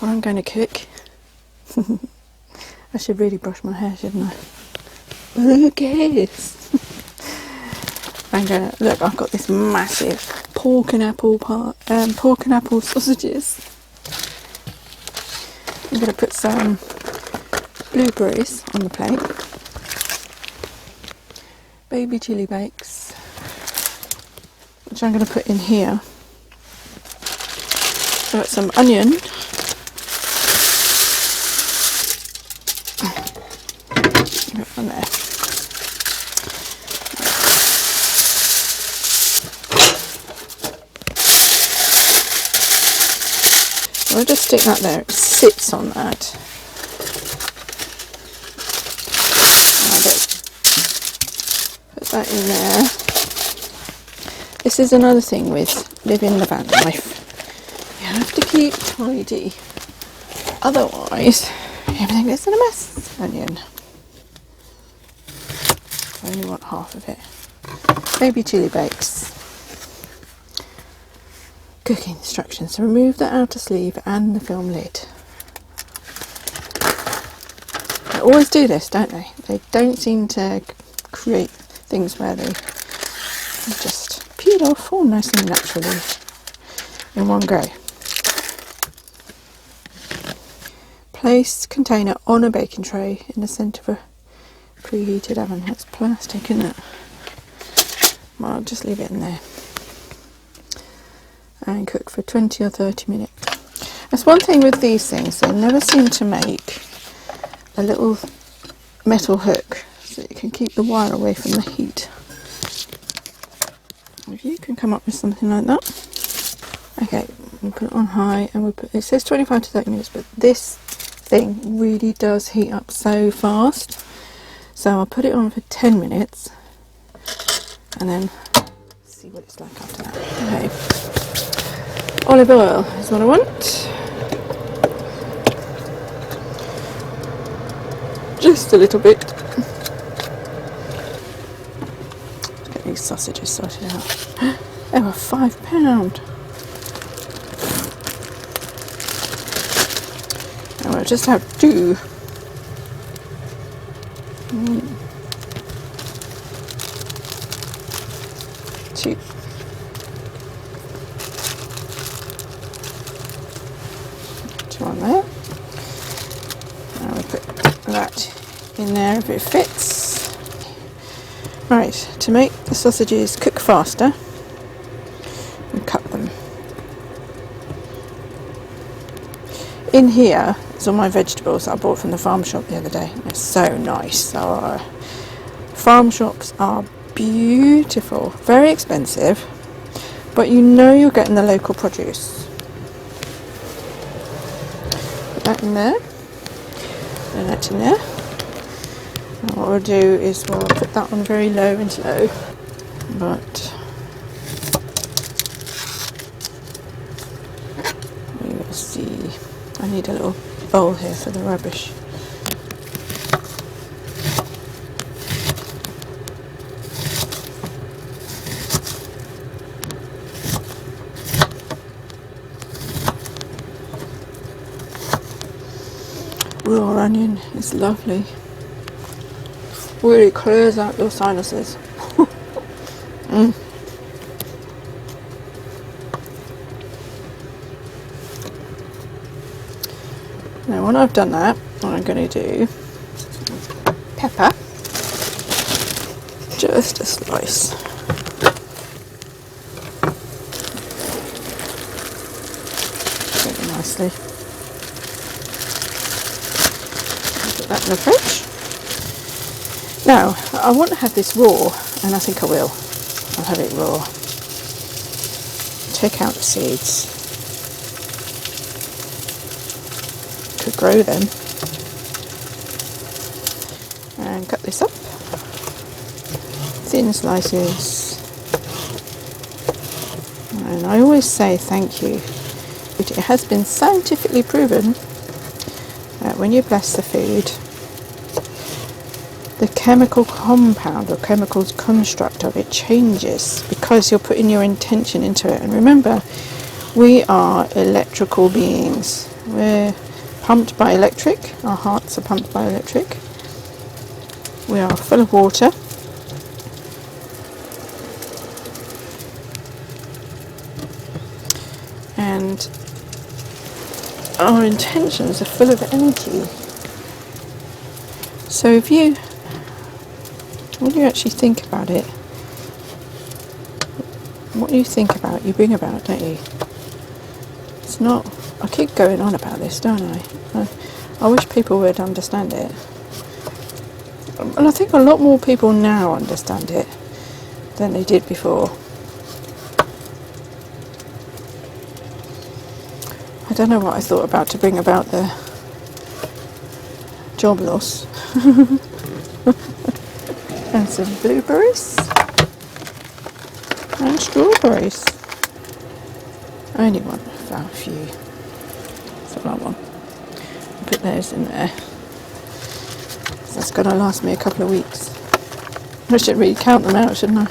what I'm going to cook. I should really brush my hair, shouldn't I? But who cares? I'm gonna look. I've got this massive pork and apple sausages. I'm gonna put some blueberries on the plate. Baby chilli bakes, which I'm gonna put in here. I've got some onion. On there. I'll just stick that there. It sits on that. Put that in there. This is another thing with living the van life. You have to keep tidy. Otherwise, everything gets in a mess. Onion. I only want half of it. Baby chilli bakes. Cooking instructions. So remove the outer sleeve and the film lid. They always do this, don't they? They don't seem to create things where they just peel off all nice and naturally in one go. Place container on a baking tray in the centre of a preheated oven. That's plastic, isn't it? Well, I'll just leave it in there and cook for 20 or 30 minutes. That's one thing with these things, they never seem to make a little metal hook so you can keep the wire away from the heat. If you can come up with something like that. Okay, we'll put it on high and we'll put, it says 25 to 30 minutes, but this thing really does heat up so fast. So I'll put it on for 10 minutes and then see what it's like after that. Okay. Olive oil is what I want. Just a little bit. Let's get these sausages sorted out. They were £5. And we'll just have two. Two. Two on there. And we'll put that in there if it fits. Right, to make the sausages cook faster, we cut them. In here is all my vegetables that I bought from the farm shop the other day. They're so nice. Farm shops are beautiful, very expensive, but you know you're getting the local produce. Put that in there, and that in there. And what we'll do is we'll put that on very low and slow, but we will see. I need a little bowl here for the rubbish. Raw onion is lovely. Really clears out your sinuses. Now when I've done that, what I'm going to do, pepper, just a slice. Very nicely. Put that in the fridge. Now, I want to have this raw, and I think I will. I'll have it raw. Take out the seeds. Could grow them. And cut this up. Thin slices. And I always say thank you. It has been scientifically proven that when you bless the food, the chemical compound or chemical construct of it changes because you're putting your intention into it. And remember, we are electrical beings. We're pumped by electric. Our hearts are pumped by electric. We are full of water. And our intentions are full of energy. So when you actually think about it, what you think about, you bring about, don't you? It's not, I keep going on about this, don't I? I wish people would understand it. And I think a lot more people now understand it than they did before. I don't know what I thought about to bring about the job loss. And some blueberries and strawberries. I only want a few. That's all I want. I'll put those in there. So that's going to last me a couple of weeks. I should really count them out, shouldn't I?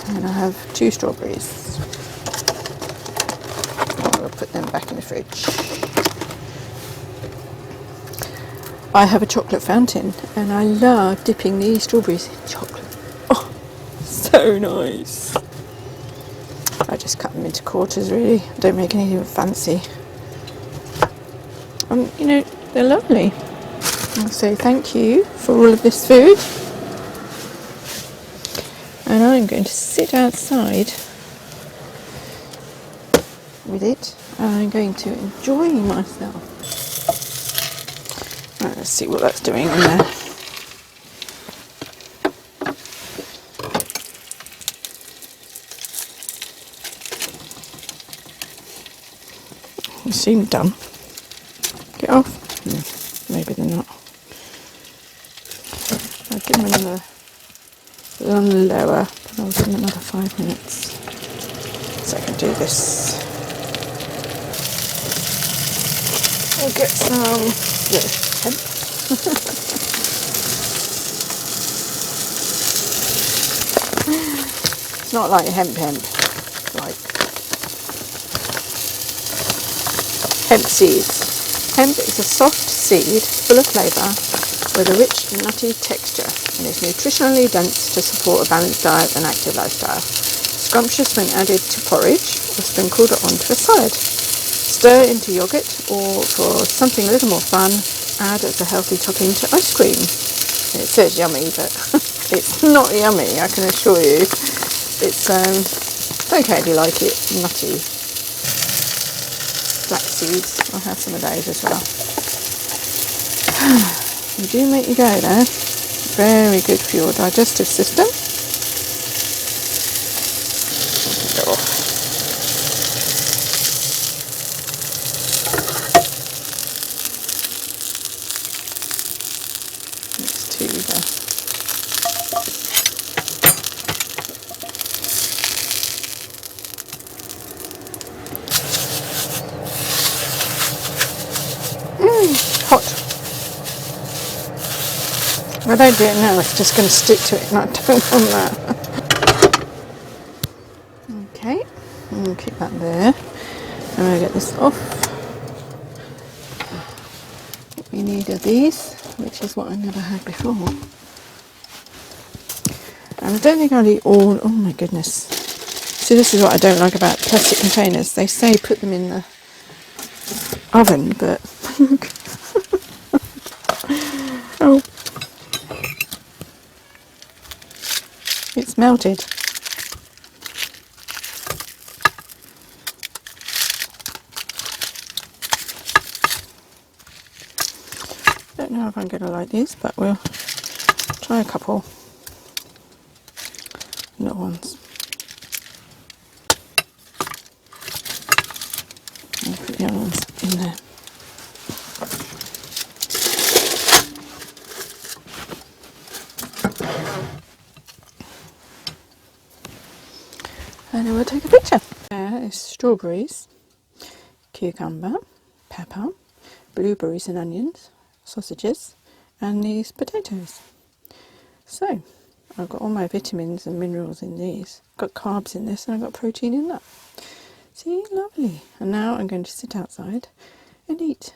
And I have 2 strawberries. I'll put them back in the fridge. I have a chocolate fountain and I love dipping these strawberries in chocolate. Oh, so nice. I just cut them into quarters really. I don't make anything fancy. And you know, they're lovely. So thank you for all of this food. And I'm going to sit outside with it and I'm going to enjoy myself. Right, let's see what that's doing in there. They seem done. Get off? No, maybe they're not. I'll give them another one lower, but I'll give them another 5 minutes so I can do this. We'll get some hemp. It's not like hemp, like hemp seeds. Hemp is a soft seed full of flavour with a rich nutty texture and is nutritionally dense to support a balanced diet and active lifestyle. Scrumptious when added to porridge or sprinkled onto a salad. Stir into yoghurt or, for something a little more fun, add as a healthy topping to ice cream. It says yummy, but it's not yummy, I can assure you. It's okay if you like it, nutty. Flaxseeds, I'll have some of those as well. You do make you go there. Very good for your digestive system. Go off. Next to the hot. If I don't do it now, it's just going to stick to it and I don't want that. Okay, we'll keep that there. I'm going to get this off. What we need are these, which is what I never had before. And I don't think I'll eat all, oh my goodness. See, this is what I don't like about plastic containers. They say put them in the oven, but oh, it's melted. Don't know if I'm going to like these, but we'll try a couple little ones. I'll put the other ones in there. And then we'll take a picture. There is strawberries, cucumber, pepper, blueberries and onions, sausages, and these potatoes. So I've got all my vitamins and minerals in these. got carbs in this and I've got protein in that. See, lovely. And now I'm going to sit outside and eat